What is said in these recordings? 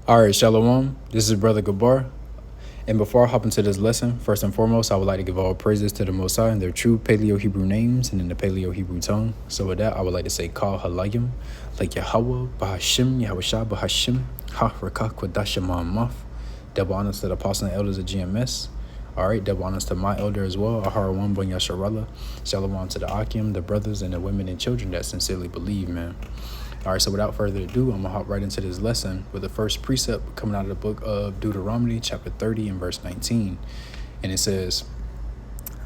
All right, Shalom. This is Brother Gabar. And before I hop into this lesson, first and foremost, I would like to give all praises to the Most High and their true Paleo Hebrew names and in the Paleo Hebrew tongue. So with that, I would like to say Kal Halayim, like Yahweh, Bahashim, Yahushua, Bahashim, Ha Rakah Kwadashim Ma'amaf. Double honors to the apostles and elders of GMS. All right, double honors to my elder as well, Ahara Wambon Yasharallah. Shalom to the Akim, the brothers and the women and children that sincerely believe, man. All right, so without further ado, I'm going to hop right into this lesson with the first precept coming out of the book of Deuteronomy, chapter 30 and verse 19. And it says,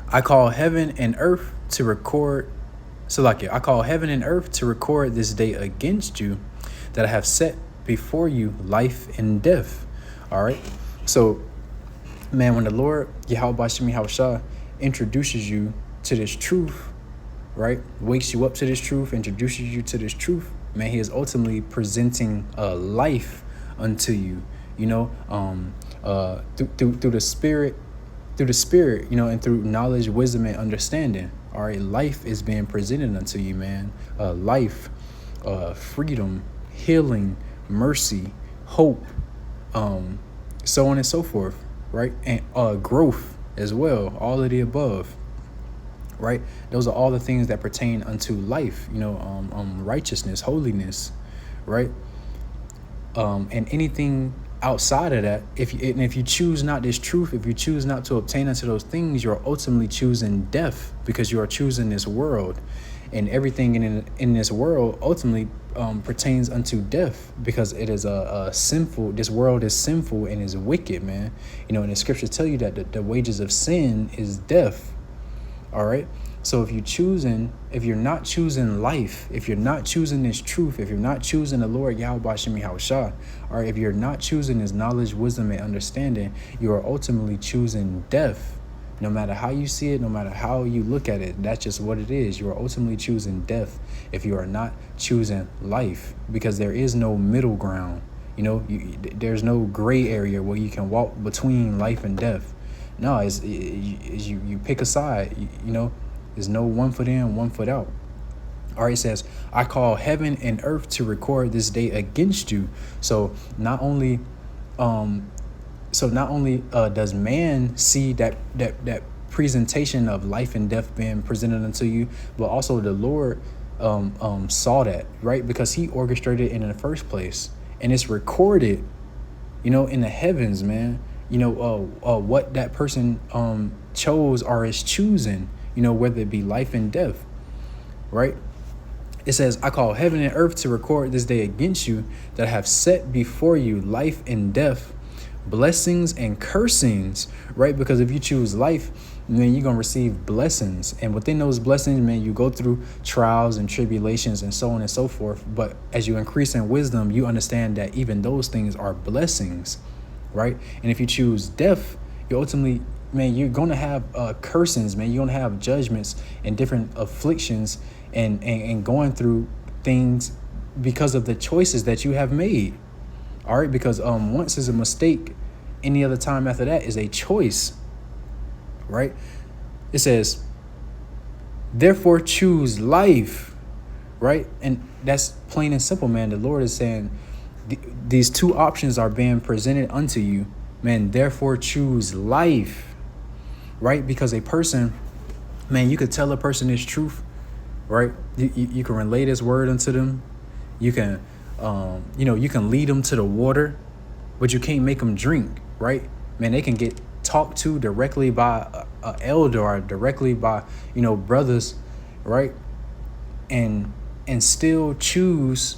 I call heaven and earth to record, I call heaven and earth to record this day against you, that I have set before you life and death. All right, so, man, when the Lord, Yahweh Bashimi Hawashah, introduces you to this truth, right, wakes you up to this truth, introduces you to this truth, man, he is ultimately presenting a life unto you, through the spirit, and through knowledge, wisdom, and understanding. All right, life is being presented unto you, man. Life, freedom, healing, mercy, hope, so on and so forth, right? And growth as well, all of the above. Right, those are all the things that pertain unto life, righteousness, holiness, right? And anything outside of that, if you choose not this truth, if you choose not to obtain unto those things, you're ultimately choosing death, because you are choosing this world, and everything in this world ultimately pertains unto death, because it is a sinful. This world is sinful and is wicked, man. And the scriptures tell you that the wages of sin is death. All right. So if you're not choosing life, if you're not choosing this truth, if you're not choosing the Lord Yahweh Bashimi Hawashah, or if you're not choosing his knowledge, wisdom, and understanding, you are ultimately choosing death. No matter how you see it, no matter how you look at it, that's just what it is. You are ultimately choosing death if you are not choosing life, because there is no middle ground. There's no gray area where you can walk between life and death. No, it's you pick a side. There's no 1 foot in, 1 foot out. All right, it says, I call heaven and earth to record this day against you. So not only does man see that presentation of life and death being presented unto you, but also the Lord saw that, right? Because he orchestrated it in the first place, and it's recorded, in the heavens, man. What that person chose or is choosing, whether it be life and death, right? It says, I call heaven and earth to record this day against you, that I have set before you life and death, blessings and cursings, right? Because if you choose life, then you're going to receive blessings. And within those blessings, man, you go through trials and tribulations and so on and so forth. But as you increase in wisdom, you understand that even those things are blessings. Right. And if you choose death, you ultimately, man, you're going to have cursings, man. You're going to have judgments and different afflictions and going through things because of the choices that you have made. All right. Because once is a mistake, any other time after that is a choice. Right. It says, therefore, choose life. Right. And that's plain and simple, man. The Lord is saying, these two options are being presented unto you, man. Therefore, choose life, right? Because a person, man, you could tell a person this truth, right? You can relay this word unto them. You can, you can lead them to the water, but you can't make them drink, right? Man, they can get talked to directly by an elder or directly by, brothers, right? And still choose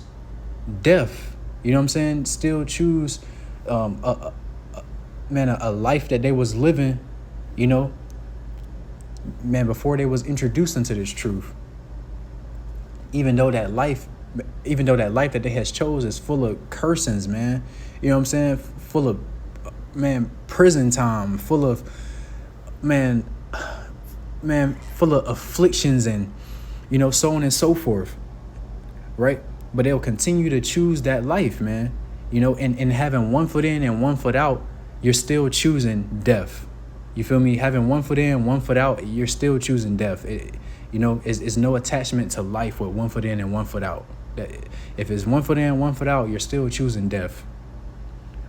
death. You know what I'm saying? Still choose a life that they was living, man, before they was introduced into this truth. Even though that life that they has chose is full of cursings, man. You know what I'm saying? Full of, man, prison time, full of, man, full of afflictions and, so on and so forth. Right? But they'll continue to choose that life, man. And having 1 foot in and 1 foot out, you're still choosing death. You feel me? Having 1 foot in, 1 foot out, you're still choosing death. It's no attachment to life with 1 foot in and 1 foot out. If it's 1 foot in, 1 foot out, you're still choosing death.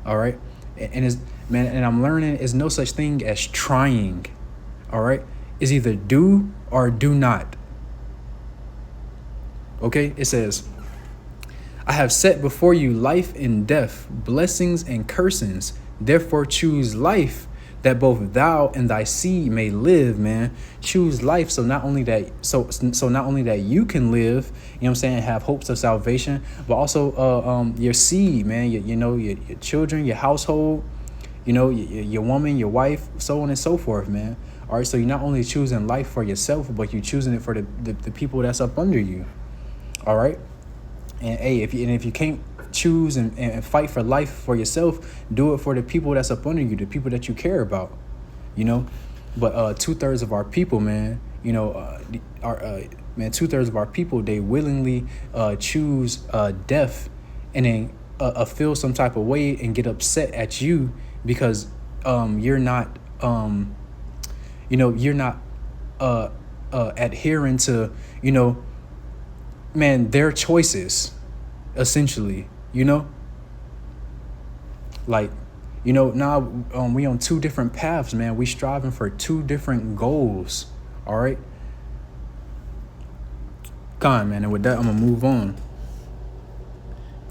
All right. And it's, man, and I'm learning is no such thing as trying. All right. It's either do or do not. Okay. It says, I have set before you life and death, blessings and cursings. Therefore choose life, that both thou and thy seed may live, man. Choose life so not only that not only that you can live, you know what I'm saying, have hopes of salvation, but also your seed, man, your children, your household, your woman, your wife, so on and so forth, man. All right, so you're not only choosing life for yourself, but you're choosing it for the people that's up under you. All right. And hey, if you can't choose and fight for life for yourself, do it for the people that's up under you, the people that you care about, But 2/3 of our people, man, man, 2/3 of our people, they willingly choose death, and then feel some type of way and get upset at you because you're not you're not adhering to man, their choices, essentially, like, now we on two different paths, man. We striving for two different goals. All right. Con, man. And with that, I'm gonna move on.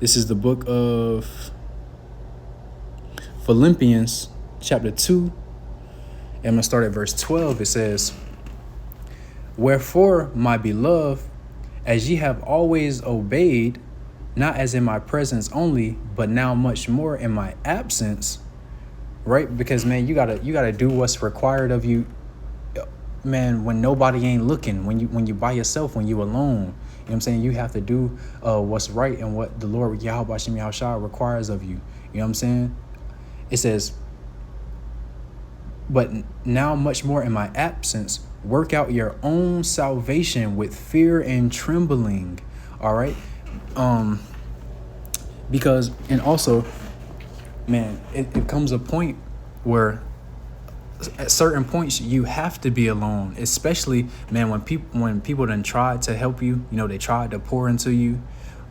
This is the book of Philippians, chapter 2. And I'm gonna start at verse 12. It says, wherefore, my beloved, as ye have always obeyed, not as in my presence only, but now much more in my absence, right? Because, man, you gotta do what's required of you, man, when nobody ain't looking, when you by yourself, when you alone. You know what I'm saying? You have to do what's right and what the Lord Yahweh Shem Yahushua requires of you. You know what I'm saying? It says, but now much more in my absence, work out your own salvation with fear and trembling. All right. Because, and also, man, it comes a point where at certain points you have to be alone, especially, man, when people done tried to help you, they tried to pour into you.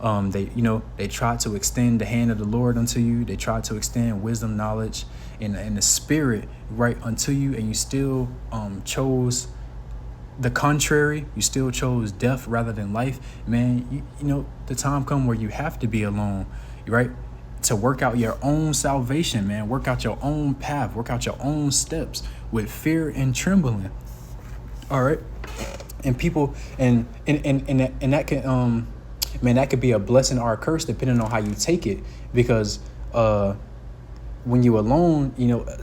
They tried to extend the hand of the Lord unto you. They tried to extend wisdom, knowledge, and the spirit right unto you, and you still chose the contrary. You still chose death rather than life, man. The time come where you have to be alone, right, to work out your own salvation, man. Work out your own path, work out your own steps with fear and trembling. All right. And people, and that can man, that could be a blessing or a curse depending on how you take it, because when you alone,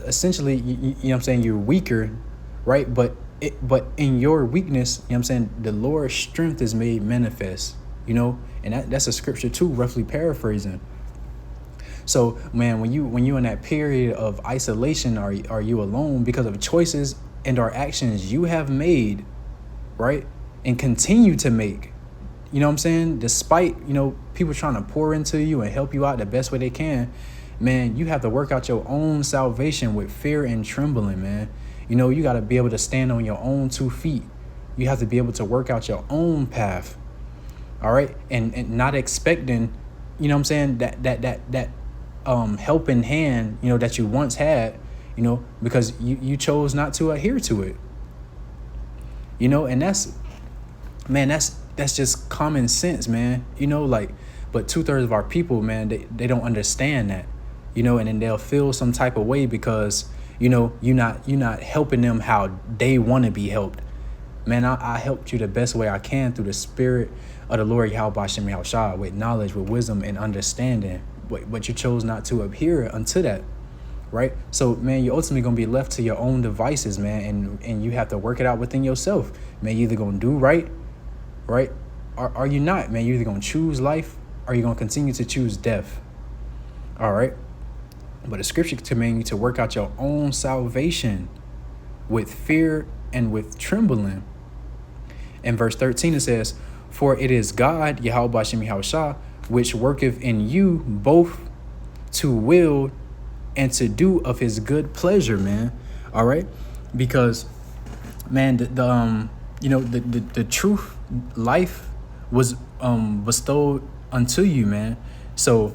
essentially, you know what I'm saying, you're weaker, right? But in your weakness, you know what I'm saying, the Lord's strength is made manifest, and that's a scripture too, roughly paraphrasing. So, man, when you in that period of isolation, are you alone because of choices and or actions you have made, right, and continue to make, you know what I'm saying, despite, people trying to pour into you and help you out the best way they can, man, you have to work out your own salvation with fear and trembling, man. You got to be able to stand on your own 2 feet. You have to be able to work out your own path. All right. And not expecting, you know what I'm saying, that helping hand, that you once had, because you chose not to adhere to it. And that's just common sense, man. But 2/3 of our people, man, they don't understand that, and then they'll feel some type of way because, you're not helping them how they want to be helped. Man, I helped you the best way I can through the spirit of the Lord Yahweh Shem Yahushua, with knowledge, with wisdom and understanding. But you chose not to adhere unto that, right? So, man, you're ultimately going to be left to your own devices, man, and you have to work it out within yourself. Man, you're either going to do right, or are you not, man? You're either going to choose life or you're going to continue to choose death. All right. But the scripture command you to work out your own salvation with fear and with trembling. In verse 13, it says, for it is God, Yahweh Shem Yahushua, which worketh in you both to will and to do of his good pleasure, man. All right. Because, man, the truth, life was bestowed unto you, man. So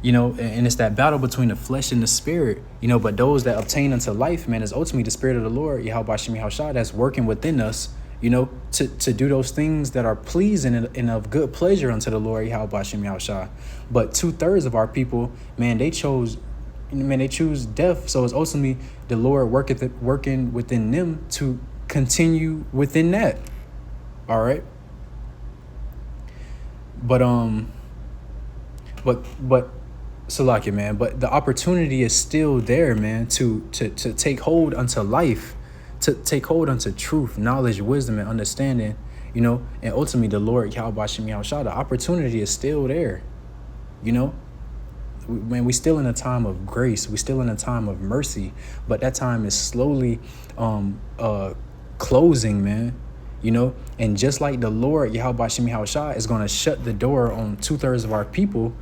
And it's that battle between the flesh and the spirit, but those that obtain unto life, man, is ultimately the spirit of the Lord, Yahweh Shem Yahushua, that's working within us, to do those things that are pleasing and of good pleasure unto the Lord, Yahweh Shem Yahushua. But 2/3 of our people, man, they choose death. So it's ultimately the Lord working within them to continue within that. All right. But Salakia, man, but the opportunity is still there, man, to take hold unto life, to take hold unto truth, knowledge, wisdom, and understanding, and ultimately the Lord, Yahweh Shem Yahushua, the opportunity is still there, Man, we still in a time of grace. We still in a time of mercy, but that time is slowly closing, man. And just like the Lord, Yahweh Shem Yahushua, is going to shut the door on 2/3 of our people,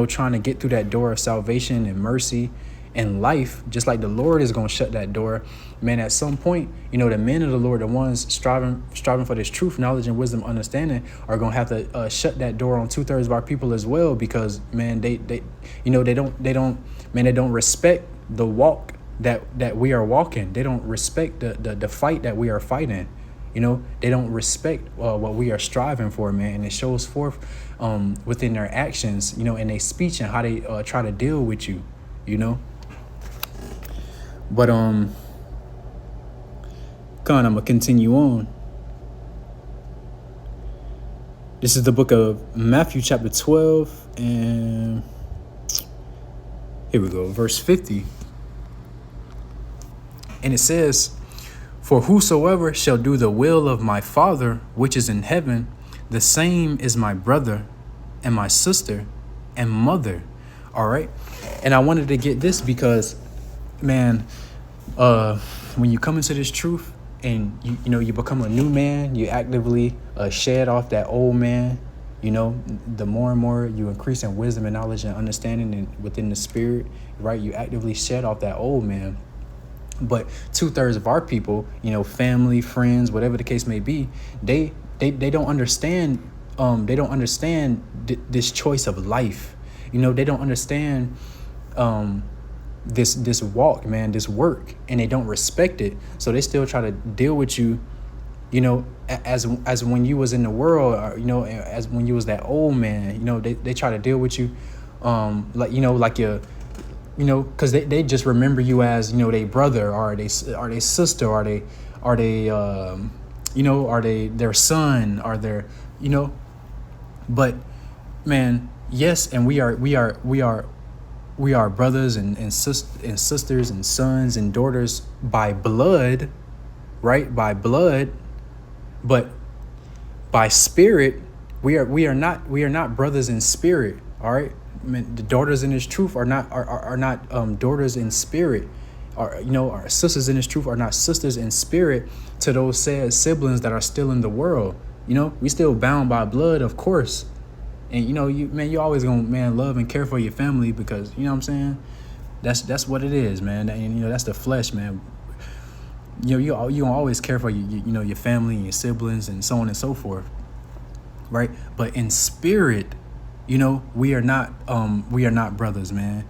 trying to get through that door of salvation and mercy and life, just like the Lord is going to shut that door, man. At some point, the men of the Lord, the ones striving for this truth, knowledge, and wisdom, understanding, are going to have to shut that door on 2/3 of our people as well, because, man, they don't respect the walk that we are walking. They don't respect the fight that we are fighting. They don't respect what we are striving for, man, and it shows forth within their actions, in their speech and how they try to deal with you, But I'm gonna continue on. This is the book of Matthew, chapter 12, and here we go, verse 50, and it says, "For whosoever shall do the will of my Father which is in heaven, the same is my brother and my sister and mother." All right. And I wanted to get this because, man, when you come into this truth and you become a new man, you actively shed off that old man. The more and more you increase in wisdom and knowledge and understanding and within the spirit, right? You actively shed off that old man. But 2/3 of our people, family, friends, whatever the case may be, they don't understand. They don't understand this choice of life. They don't understand this walk, man, this work, and they don't respect it. So they still try to deal with you, as when you was in the world, or, as when you was that old man. They try to deal with you, like your. Because they just remember you as, they brother, or they sister, or they are they their son, or their, but, man, yes, and we are brothers and sisters and sons and daughters by blood, right? By blood, but by spirit, we are not brothers in spirit, all right? I mean, the daughters in this truth are not daughters in spirit. Our sisters in this truth are not sisters in spirit to those sad siblings that are still in the world. We still bound by blood, of course. And you always gonna, man, love and care for your family, because what I'm saying, that's what it is, man. And that's the flesh, man. You gonna always care for your family and your siblings and so on and so forth, right? But in spirit, we are not brothers, man.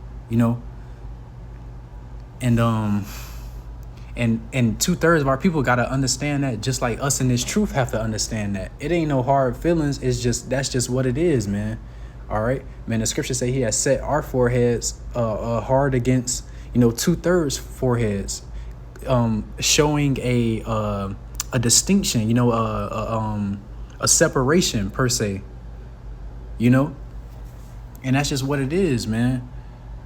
And 2/3 of our people gotta understand that, just like us in this truth have to understand that. It ain't no hard feelings. That's just what it is, man. All right, man. The scriptures say He has set our foreheads hard against 2/3 foreheads, showing a distinction, a separation per se, and that's just what it is, man.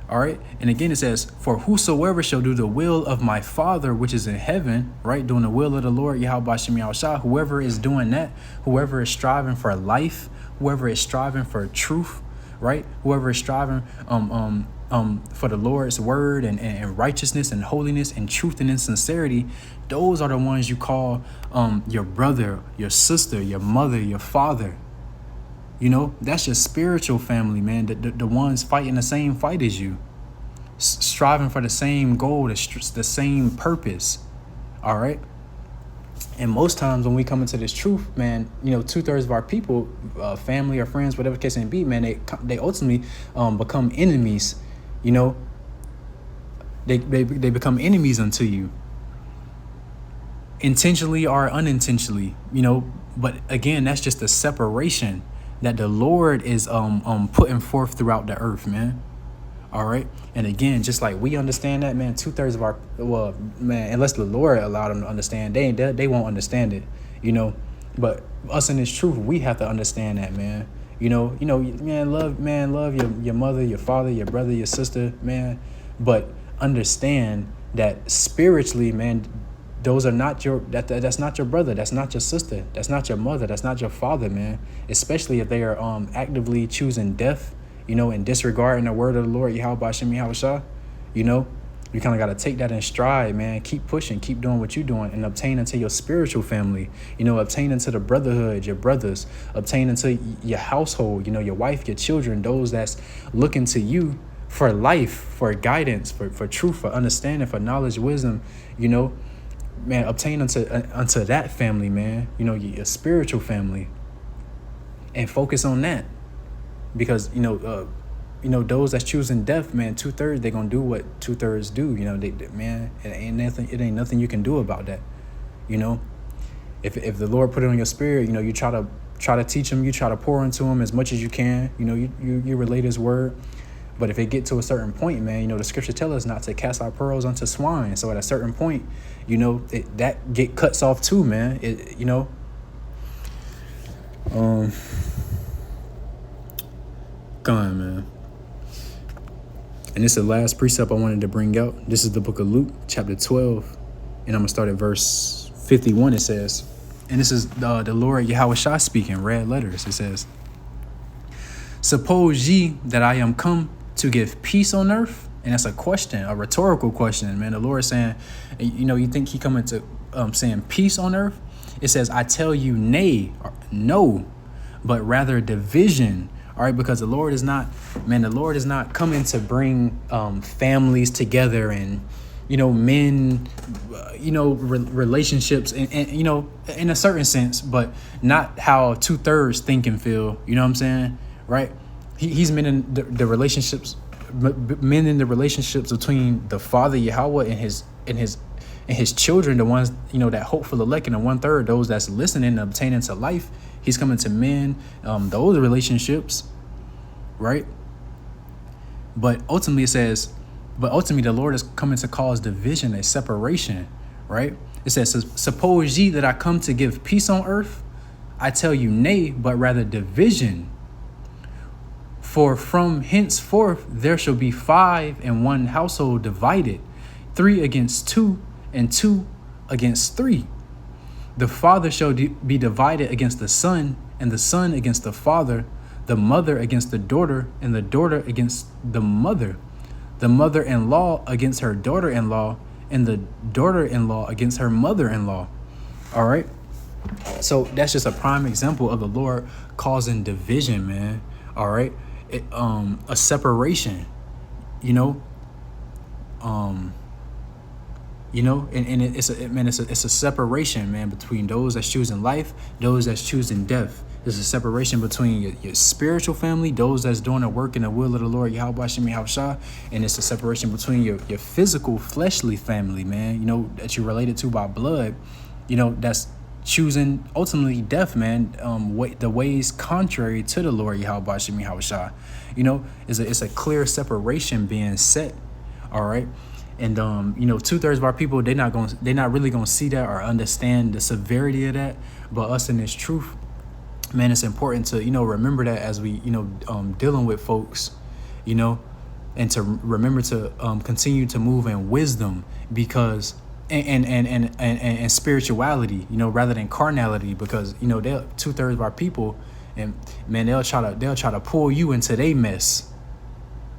All right. And again, it says, "For whosoever shall do the will of my Father which is in heaven," right? Doing the will of the Lord, Yahweh Shem Yahushua. Whoever is doing that, whoever is striving for life, whoever is striving for truth, right? Whoever is striving for the Lord's word and righteousness and holiness and truth and in sincerity, those are the ones you call your brother, your sister, your mother, your father. That's your spiritual family, man. The ones fighting the same fight as you, striving for the same goal, the same purpose. All right. And most times when we come into this truth, man, 2/3 of our people, family or friends, whatever case may be, man, they ultimately become enemies. They become enemies unto you, intentionally or unintentionally. But again, that's just the separation that the Lord is putting forth throughout the earth, man. All right. And again, just like we understand that, man, 2/3 of our, well, man, unless the Lord allowed them to understand, they won't understand it, but us in this truth, we have to understand that, man. Love your mother, your father, your brother, your sister, man. But understand that spiritually, man, those are not that's not your brother, that's not your sister, that's not your mother, that's not your father, man. Especially if they are actively choosing death, and disregarding the word of the Lord, Yahweh Shem Yahushua. You kind of got to take that in stride, man. Keep pushing, keep doing what you're doing, and obtain into your spiritual family, obtain into the brotherhood, your brothers, obtain into your household, your wife, your children, those that's looking to you for life, for guidance, for truth, for understanding, for knowledge, wisdom, man, obtain unto that family, man, your spiritual family, and focus on that. Because, those that's choosing death, man, 2/3, they're going to do what 2/3 do. Man, it ain't nothing you can do about that. If the Lord put it on your spirit, you try to teach them, you try to pour into them as much as you can, you relate his word. But if it get to a certain point, man, the scripture tells us not to cast our pearls unto swine. So at a certain point, that get cuts off too, man. Come on, man. And this is the last precept I wanted to bring out. This is the book of Luke, chapter 12. And I'm going to start at verse 51, it says. And this is the Lord Yahushua speaking, red letters. It says, "Suppose ye that I am come to give peace on earth?" And that's a question, a rhetorical question, man. The Lord is saying, you think he coming to saying peace on earth? It says, "I tell you, nay, or no, but rather division." All right, because the Lord is not coming to bring families together and, men, relationships and, in a certain sense, but not how 2/3 think and feel. You know what I'm saying? Right? He's mending the relationships, mending the relationships between the Father Yahweh and his children, the ones, that hopeful elect, and the 1/3, those that's listening and obtaining to life. He's coming to mend those relationships, right? But ultimately the Lord is coming to cause division, a separation, right? It says, "Suppose ye that I come to give peace on earth? I tell you, nay, but rather division. For from henceforth there shall be 5 in one household divided, 3 against 2, and 2 against 3. The father shall be divided against the son, and the son against the father, the mother against the daughter, and the daughter against the mother-in-law against her daughter-in-law, and the daughter-in-law against her mother-in-law." All right. So that's just a prime example of the Lord causing division, man. All right. A separation, it's a separation, man, between those that's choosing life, those that's choosing death. There's a separation between your spiritual family, those that's doing the work in the will of the Lord, Yahweh Shem Yahushua, and it's a separation between your physical, fleshly family, man, that you're related to by blood, that's choosing ultimately death, man, the ways contrary to the Lord, Yahweh Shem Yahushua. It's a clear separation being set, all right? And 2/3 of our people, they're not really gonna see that or understand the severity of that. But us in this truth, man, it's important to remember that as we dealing with folks, and to remember to continue to move in wisdom, because and spirituality, rather than carnality, because they'll 2/3 of our people, and man, they'll try to pull you into their mess.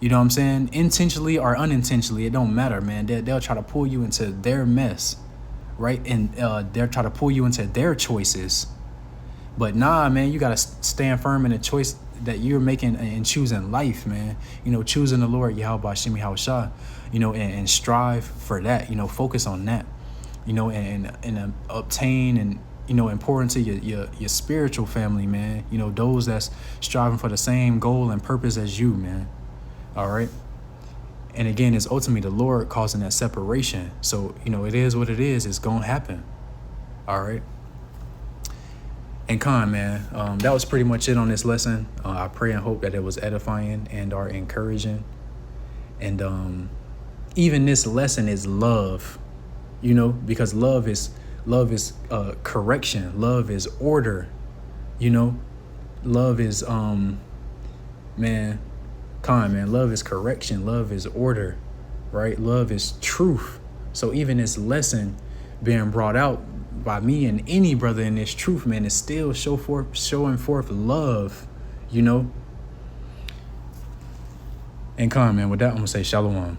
You know what I'm saying? Intentionally or unintentionally, it don't matter, man. They'll try to pull you into their mess, right? And they'll try to pull you into their choices. But nah, man, you gotta stand firm in the choice that you're making and choosing life, man. Choosing the Lord Yahweh Shem Yahushua, and strive for that. Focus on that. and obtain and, important to your spiritual family, man. Those that's striving for the same goal and purpose as you, man. All right. And again, it's ultimately the Lord causing that separation. So, it is what it is. It's going to happen. All right. And Khan, man, that was pretty much it on this lesson. I pray and hope that it was edifying and are encouraging. And even this lesson is love, because love is correction. Love is order, love is, man, love is correction. Love is order, right? Love is truth. So even this lesson being brought out by me and any brother in this truth, man, is still showing forth love, And man, with that, I'm gonna say shalom.